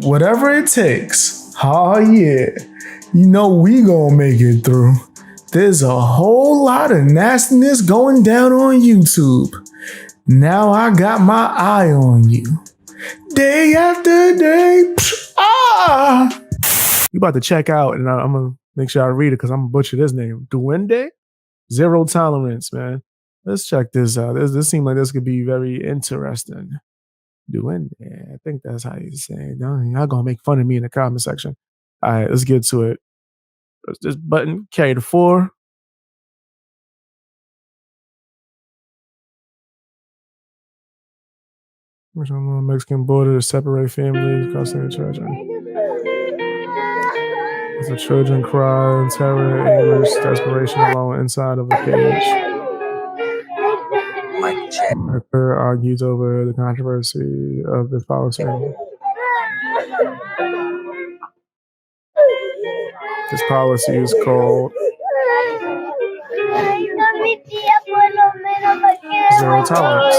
Whatever it takes. Oh yeah. You know we gonna make it through. There's a whole lot of nastiness going down on YouTube. Now I got my eye on you. Day after day. You about to check out, and I'm gonna make sure I read it because I'm gonna butcher this name. Duende? Zero tolerance, man. Let's check this out. This seems like this could be very interesting. Duende. I think that's how you say it. Y'all gonna make fun of me in the comment section. All right, let's get to it. Press this button, carry the 4. Which on the Mexican border to separate families crossing the children. As the children cry in terror, anguish, desperation alone inside of a cage. Parker argues over the controversy of this policy. This policy is called zero tolerance.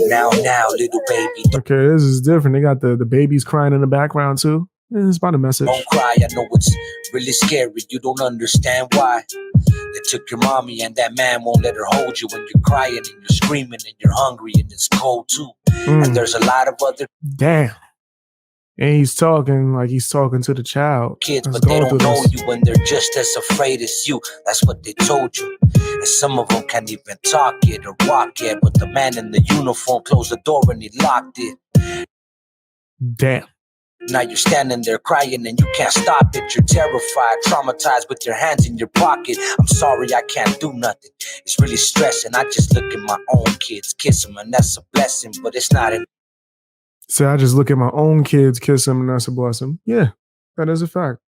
Now, little baby. Okay, this is different. They got the babies crying in the background too. It's about a message. Don't cry, I know it's really scary. You don't understand why. They took your mommy and that man won't let her hold you when you're crying and you're screaming and you're hungry and it's cold too. And there's a lot of other damn. And he's talking like he's talking to the child. Kids, but they don't know you when they're just as afraid as you. That's what they told you. And some of them can't even talk yet or walk yet. But the man in the uniform closed the door and he locked it. Damn. Now you're standing there crying and you can't stop it. You're terrified, traumatized with your hands in your pocket. I'm sorry, I can't do nothing. It's really stressing. I just look at my own kids, kiss them, and that's a blessing. But it's not enough. So I just look at my own kids, kiss them, and that's a blessing. Yeah, that is a fact.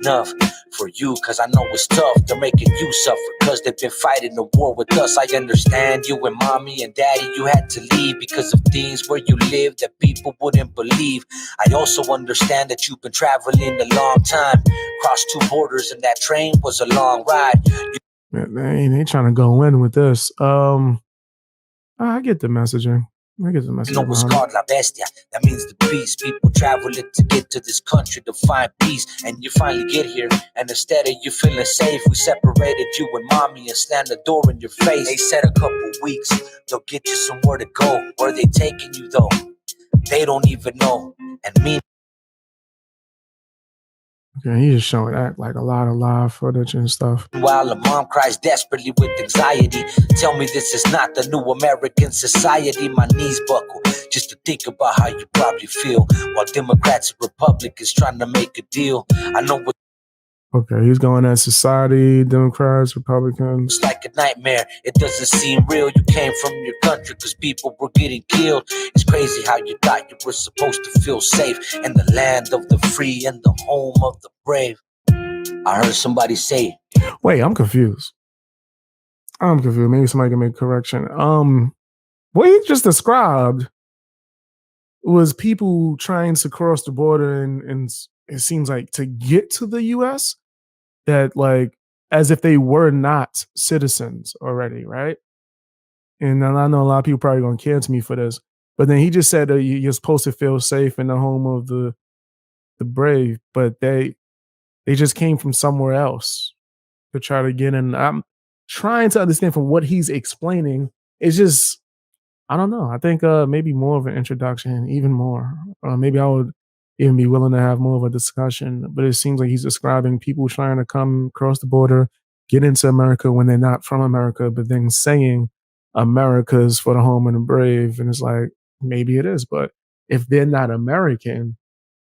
Enough for you, cause I know it's tough. They're making you suffer, cause they've been fighting the war with us. I understand you and mommy and daddy, you had to leave because of things where you live that people wouldn't believe. I also understand that you've been traveling a long time, crossed 2 borders, and that train was a long ride. They trying to go in with this. I get the messaging. I get the message. You know what's called La Bestia. That means the beast. People traveling to get to this country to find peace. And you finally get here. And instead of you feeling safe, we separated you and mommy and slammed the door in your face. They said a couple weeks, they'll get you somewhere to go. Where they taking you though? They don't even know. And me. Okay, he's just showing that like a lot of live footage and stuff. While a mom cries desperately with anxiety, tell me this is not the new American society. My knees buckle just to think about how you probably feel while Democrats and Republicans trying to make a deal. I know what. Okay, he's going at society, Democrats, Republicans. It's like a nightmare. It doesn't seem real. You came from your country because people were getting killed. It's crazy how you thought you were supposed to feel safe in the land of the free and the home of the brave. I heard somebody say. Wait, I'm confused. Maybe somebody can make a correction. What he just described was people trying to cross the border and it seems like to get to the US that like as if they were not citizens already, right? And I know a lot of people probably gonna cancel me for this, but then he just said that you're supposed to feel safe in the home of the brave, but they just came from somewhere else to try to get in. I'm trying to understand from what he's explaining. It's just I don't know. I think maybe more of an introduction, even more. Maybe I would even be willing to have more of a discussion. But it seems like he's describing people trying to come across the border, get into America when they're not from America, but then saying America's for the home of the brave. And it's like, maybe it is. But if they're not American,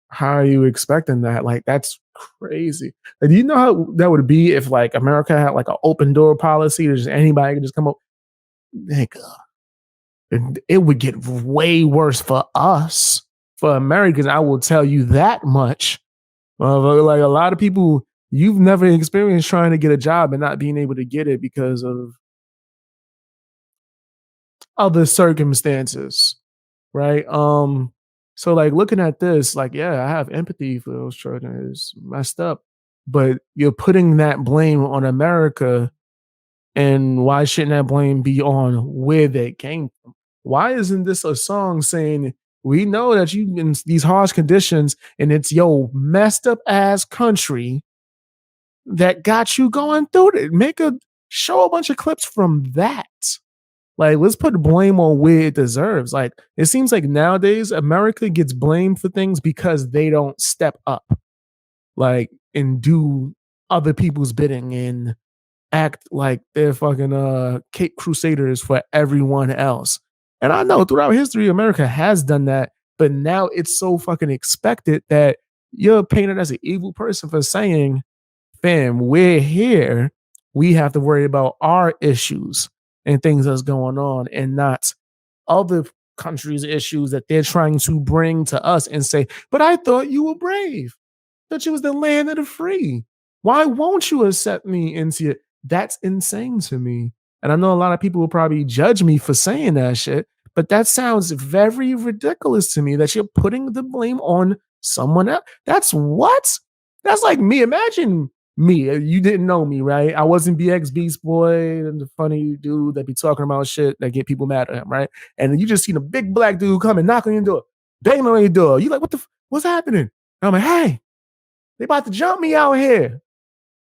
how are you expecting that? Like, that's crazy. Like, do you know how that would be if like America had like an open door policy that just anybody could just come up? Nigga. It would get way worse for us, for Americans. I will tell you that much. Like a lot of people, you've never experienced trying to get a job and not being able to get it because of other circumstances, right? So like looking at this, like, yeah, I have empathy for those children. It's messed up, but you're putting that blame on America, and why shouldn't that blame be on where they came from? Why isn't this a song saying We know that you in these harsh conditions, and it's your messed up ass country that got you going through it. Show a bunch of clips from that. Like, let's put blame on where it deserves. Like, it seems like nowadays America gets blamed for things because they don't step up, like, and do other people's bidding and act like they're fucking Cape Crusaders for everyone else. And I know throughout history, America has done that, but now it's so fucking expected that you're painted as an evil person for saying, fam, we're here. We have to worry about our issues and things that's going on and not other countries' issues that they're trying to bring to us and say, but I thought you were brave. That you was the land of the free. Why won't you accept me into it? That's insane to me. And I know a lot of people will probably judge me for saying that shit, but that sounds very ridiculous to me that you're putting the blame on someone else. That's what? That's like me. Imagine me. You didn't know me, right? I wasn't BX Beast Boy, the funny dude that be talking about shit that get people mad at him, right? And you just seen a big black dude come and knock on your door, bang on your door. You like, what's happening? And I'm like, hey, they about to jump me out here.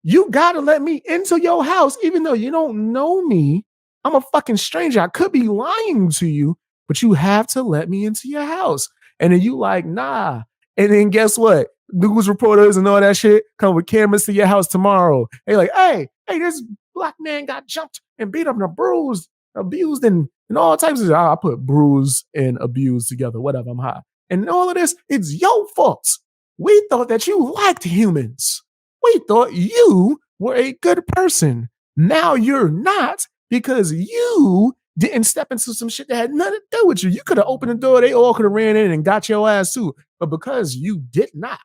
You gotta let me into your house, even though you don't know me. I'm a fucking stranger. I could be lying to you, but you have to let me into your house. And then you like, nah. And then guess what? News reporters and all that shit come with cameras to your house tomorrow. They like, hey, this black man got jumped and beat up and bruised, abused, and all types of. I put bruised and abused together. Whatever, I'm high. And all of this, it's your fault. We thought that you liked humans. We thought you were a good person. Now you're not because you didn't step into some shit that had nothing to do with you. You could have opened the door. They all could have ran in and got your ass too. But because you did not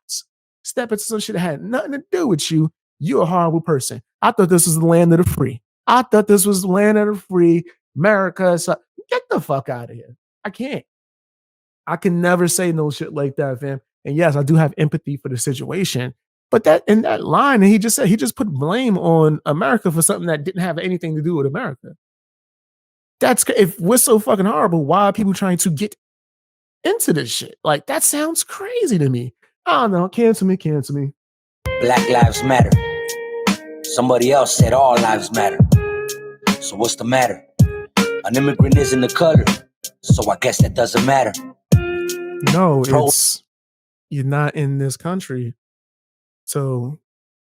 step into some shit that had nothing to do with you, you're a horrible person. I thought this was the land of the free. I thought this was the land of the free. America. So get the fuck out of here. I can't. I can never say no shit like that, fam. And yes, I do have empathy for the situation. But that in that line, and he just put blame on America for something that didn't have anything to do with America. That's if we're so fucking horrible, why are people trying to get into this shit? Like, that sounds crazy to me. I don't know. Cancel me. Black lives matter. Somebody else said all lives matter. So what's the matter? An immigrant isn't a color, so I guess that doesn't matter. No, it's you're not in this country. So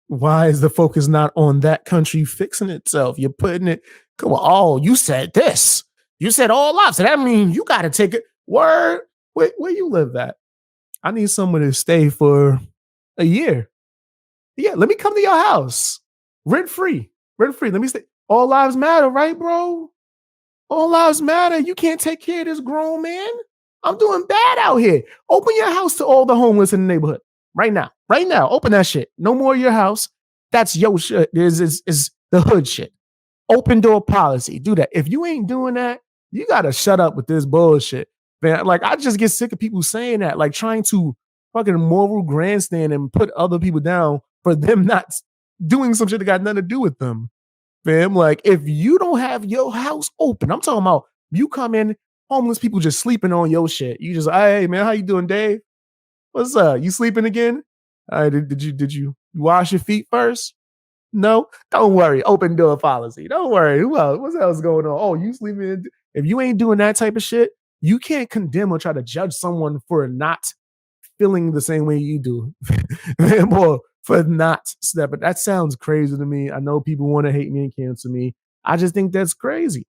why is the focus not on that country fixing itself? You're putting it, come on, oh, you said this. You said all lives. So that means you got to take it. Word, where you live at? I need someone to stay for a year. Yeah, let me come to your house. Rent free. Let me stay. All lives matter, right, bro? All lives matter. You can't take care of this grown man. I'm doing bad out here. Open your house to all the homeless in the neighborhood. Right now. Open that shit. No more of your house. That's your shit. Is the hood shit. Open door policy. Do that. If you ain't doing that, you gotta shut up with this bullshit. Man, like, I just get sick of people saying that, like trying to fucking moral grandstand and put other people down for them not doing some shit that got nothing to do with them. Fam, like, if you don't have your house open, I'm talking about you come in, homeless people just sleeping on your shit. You just, hey man, how you doing, Dave? What's up? You sleeping again? Did you wash your feet first? No, don't worry. Open door policy. Don't worry. Who else? What else going on? Oh, you sleeping? If you ain't doing that type of shit, you can't condemn or try to judge someone for not feeling the same way you do, or for not stepping. That sounds crazy to me. I know people want to hate me and cancel me. I just think that's crazy.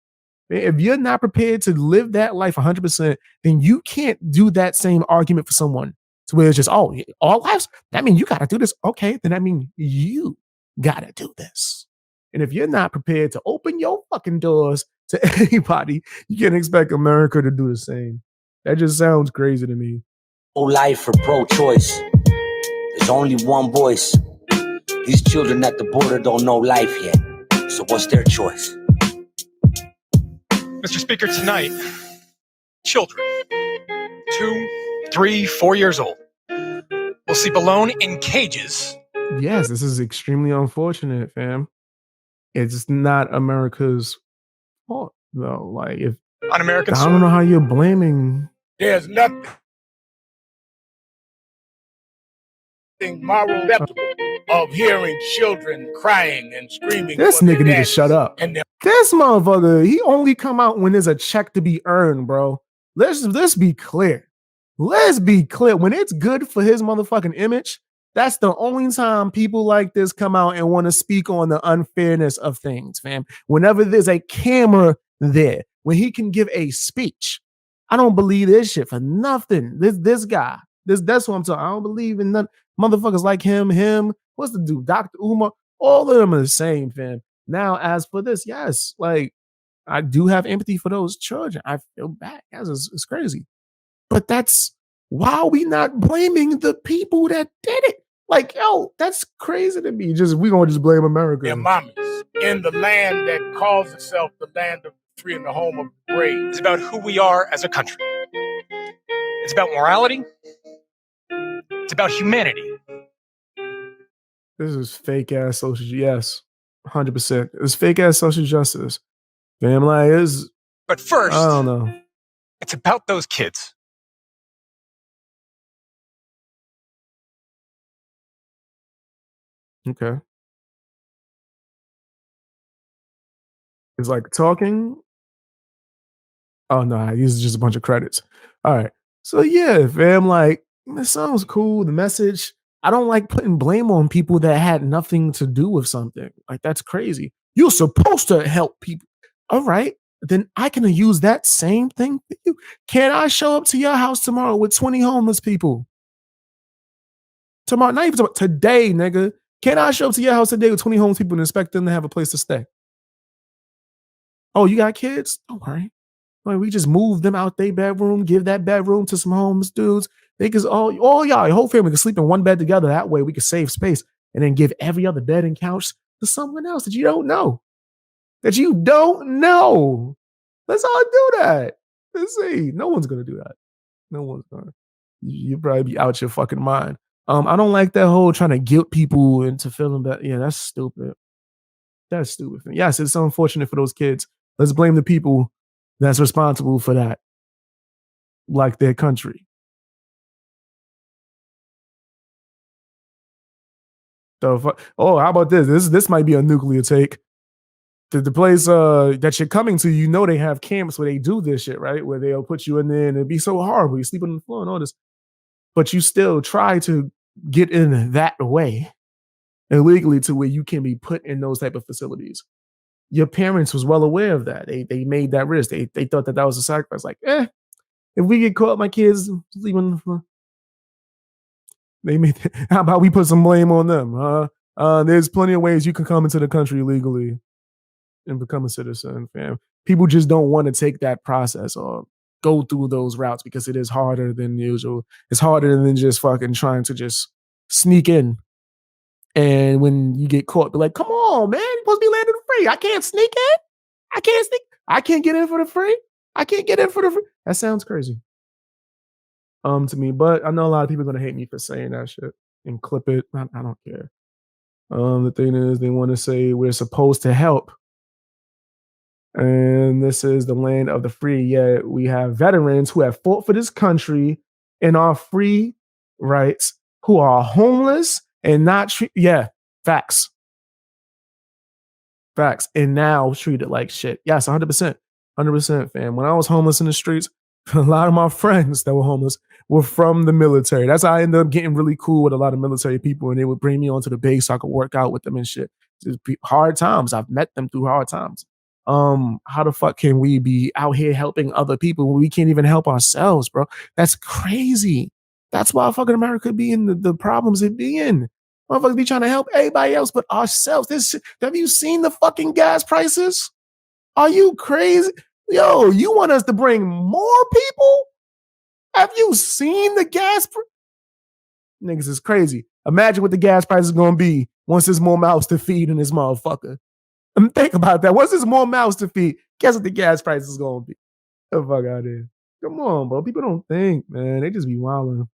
If you're not prepared to live that life 100%, then you can't do that same argument for someone to where it's just, oh, all lives, that means you got to do this. Okay, then that means you got to do this. And if you're not prepared to open your fucking doors to anybody, you can't expect America to do the same. That just sounds crazy to me. Life for pro-choice. There's only one voice. These children at the border don't know life yet. So what's their choice? Mr. Speaker, tonight, children, 2, 3, 4 years old, will sleep alone in cages. Yes, this is extremely unfortunate, fam. It's not America's fault, though. Like, if on American I don't know how you're blaming There's nothing moral acceptable of hearing children crying and screaming. This for their nigga need to daddies shut up. And This motherfucker, he only come out when there's a check to be earned, bro. Let's be clear. Let's be clear. When it's good for his motherfucking image, that's the only time people like this come out and want to speak on the unfairness of things, fam. Whenever there's a camera there, when he can give a speech, I don't believe this shit for nothing. This guy, that's what I'm talking. I don't believe in none motherfuckers like him. What's the dude, Dr. Umar? All of them are the same, fam. Now, as for this, yes, like I do have empathy for those children. I feel bad. Yes, it's crazy. But that's why are we not blaming the people that did it? Like, yo, that's crazy to me. We gonna just blame America. their mommies in the land that calls itself the land of the free and the home of the brave. It's about who we are as a country. It's about morality. It's about humanity. This is fake ass social. Yes, 100%. It's fake ass social justice. Fam, like is. But first, I don't know. It's about those kids. Okay. It's like talking. Oh no, these are just a bunch of credits. All right. So yeah, fam, like it sounds cool. The message. I don't like putting blame on people that had nothing to do with something. Like that's crazy. You're supposed to help people. All right. Then I can use that same thing for you. Can I show up to your house tomorrow with 20 homeless people? Tomorrow, not even tomorrow, today, nigga. Can I show up to your house today with 20 homeless people and expect them to have a place to stay? Oh, you got kids? Don't worry. Like, we just move them out their bedroom, give that bedroom to some homeless dudes. They can all y'all, your whole family can sleep in one bed together. That way we can save space and then give every other bed and couch to someone else that you don't know. Let's all do that. Let's see. No one's gonna do that. No one's gonna. You'll probably be out your fucking mind. I don't like that whole trying to guilt people into feeling bad. Yeah, that's stupid. That's stupid. Yes, it's so unfortunate for those kids. Let's blame the people that's responsible for that, like their country. So, oh, how about this? This might be a nuclear take. The place that you're coming to, you know, they have camps where they do this shit, right? Where they'll put you in there and it'd be so horrible. You sleep on the floor and all this, but you still try to get in that way illegally to where you can be put in those type of facilities. Your parents was well aware of that. They made that risk. They thought that was a sacrifice. Like, if we get caught, my kids sleep on the floor. How about we put some blame on them? There's plenty of ways you can come into the country legally and become a citizen, fam. People just don't want to take that process or go through those routes because it is harder than usual. It's harder than just fucking trying to just sneak in. And when you get caught, be like, come on, man, you're supposed to be landing free. I can't sneak in. I can't get in for the free. That sounds crazy. To me, but I know a lot of people are gonna hate me for saying that shit and clip it. I don't care. The thing is, they want to say we're supposed to help, and this is the land of the free. Yet we have veterans who have fought for this country and are free rights, who are homeless and not facts, and now treated like shit. Yes, 100%, fam. When I was homeless in the streets, a lot of my friends that were homeless were from the military. That's how I ended up getting really cool with a lot of military people, and they would bring me onto the base so I could work out with them and shit. It's hard times. I've met them through hard times. How the fuck can we be out here helping other people when we can't even help ourselves, bro? That's crazy. That's why fucking America be in the problems it be in. Motherfuckers be trying to help everybody else but ourselves. Have you seen the fucking gas prices? Are you crazy? Yo, you want us to bring more people? Have you seen the gas? Niggas is crazy. Imagine what the gas price is going to be once there's more mouths to feed in this motherfucker. Think about that. Once there's more mouths to feed, guess what the gas price is going to be? Get the fuck out of here. Come on, bro. People don't think, man. They just be wilding.